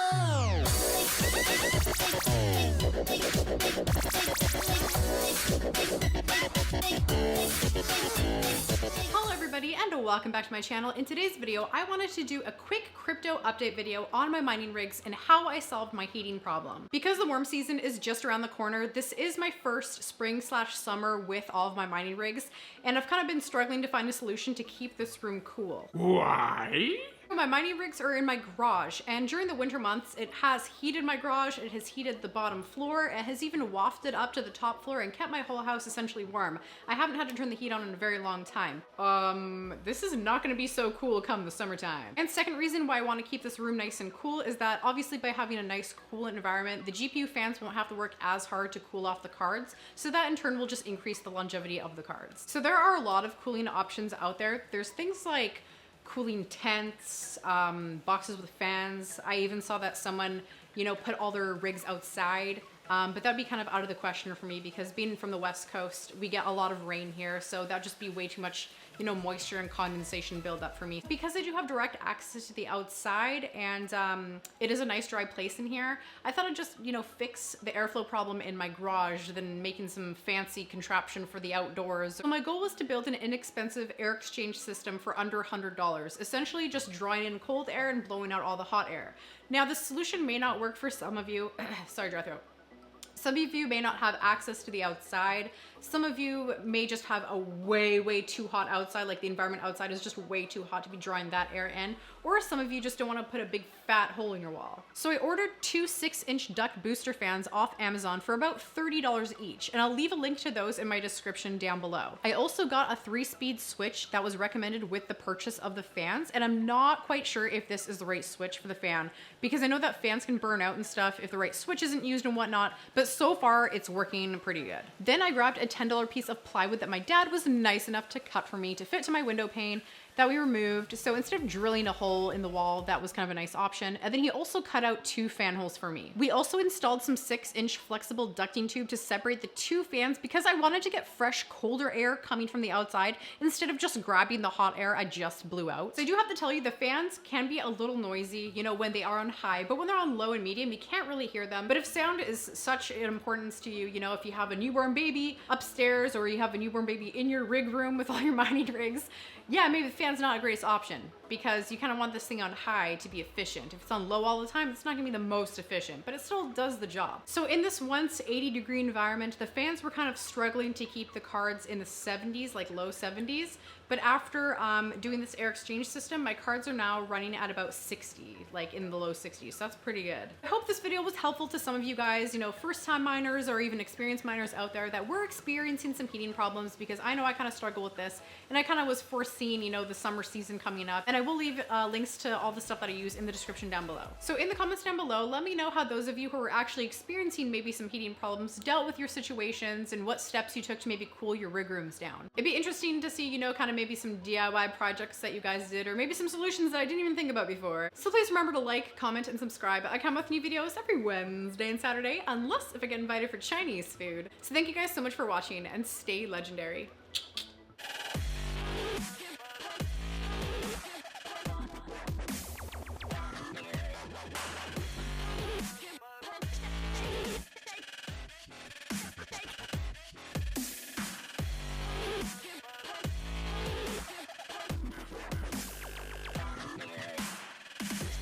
Hello everybody and welcome back to my channel. In today's video, I wanted to do a quick crypto update video on my mining rigs and how I solved my heating problem. Because the warm season is just around the corner, this is my first spring/summer with all of my mining rigs, and I've kind of been struggling to find a solution to keep this room cool. Why? My mining rigs are in my garage, and during the winter months, it has heated my garage, it has heated the bottom floor, it has even wafted up to the top floor and kept my whole house essentially warm. I haven't had to turn the heat on in a very long time. This is not gonna be so cool come the summertime. And second reason why I wanna keep this room nice and cool is that obviously by having a nice cool environment, the GPU fans won't have to work as hard to cool off the cards, so that in turn will just increase the longevity of the cards. So there are a lot of cooling options out there. There's things like cooling tents, boxes with fans. I even saw that someone, put all their rigs outside. But that'd be kind of out of the question for me because being from the West Coast, we get a lot of rain here. So that'd just be way too much, moisture and condensation buildup for me. Because I do have direct access to the outside and it is a nice dry place in here, I thought I'd just, fix the airflow problem in my garage than making some fancy contraption for the outdoors. So my goal was to build an inexpensive air exchange system for under $100, essentially just drawing in cold air and blowing out all the hot air. Now this solution may not work for some of you. Sorry, dry throat. Some of you may not have access to the outside. Some of you may just have a way too hot outside, like the environment outside is just way too hot to be drawing that air in. Or some of you just don't want to put a big fat hole in your wall. So I ordered two 6-inch duct booster fans off Amazon for about $30 each, and I'll leave a link to those in my description down below. I also got a 3-speed switch that was recommended with the purchase of the fans, and I'm not quite sure if this is the right switch for the fan, because I know that fans can burn out and stuff if the right switch isn't used and whatnot, but so far it's working pretty good. Then I grabbed a $10 piece of plywood that my dad was nice enough to cut for me to fit to my window pane that we removed. So instead of drilling a hole in the wall, that was kind of a nice option. And then he also cut out 2 fan holes for me. We also installed some 6-inch flexible ducting tube to separate the 2 fans because I wanted to get fresh, colder air coming from the outside instead of just grabbing the hot air I just blew out. So I do have to tell you, the fans can be a little noisy, when they are on high, but when they're on low and medium, you can't really hear them. But if sound is such an importance to you, if you have a newborn baby upstairs or you have a newborn baby in your rig room with all your mining rigs, yeah, maybe the fan's not a greatest option because you kind of want this thing on high to be efficient. If it's on low all the time, it's not gonna be the most efficient, but it still does the job. So in this once 80-degree environment, the fans were kind of struggling to keep the cards in the 70s, like low 70s. But after doing this air exchange system, my cards are now running at about 60, like in the low 60s. So that's pretty good. I hope this video was helpful to some of you guys, first-time miners or even experienced miners out there that were experiencing some heating problems, because I know I kind of struggle with this and I kind of was foreseeing, the summer season coming up. And I will leave links to all the stuff that I use in the description down below. So in the comments down below, let me know how those of you who are actually experiencing maybe some heating problems dealt with your situations and what steps you took to maybe cool your rig rooms down. It'd be interesting to see, kind of maybe some DIY projects that you guys did, or maybe some solutions that I didn't even think about before. So please remember to like, comment, and subscribe. I come with new videos every Wednesday and Saturday, unless if I get invited for Chinese food. So thank you guys so much for watching, and stay legendary.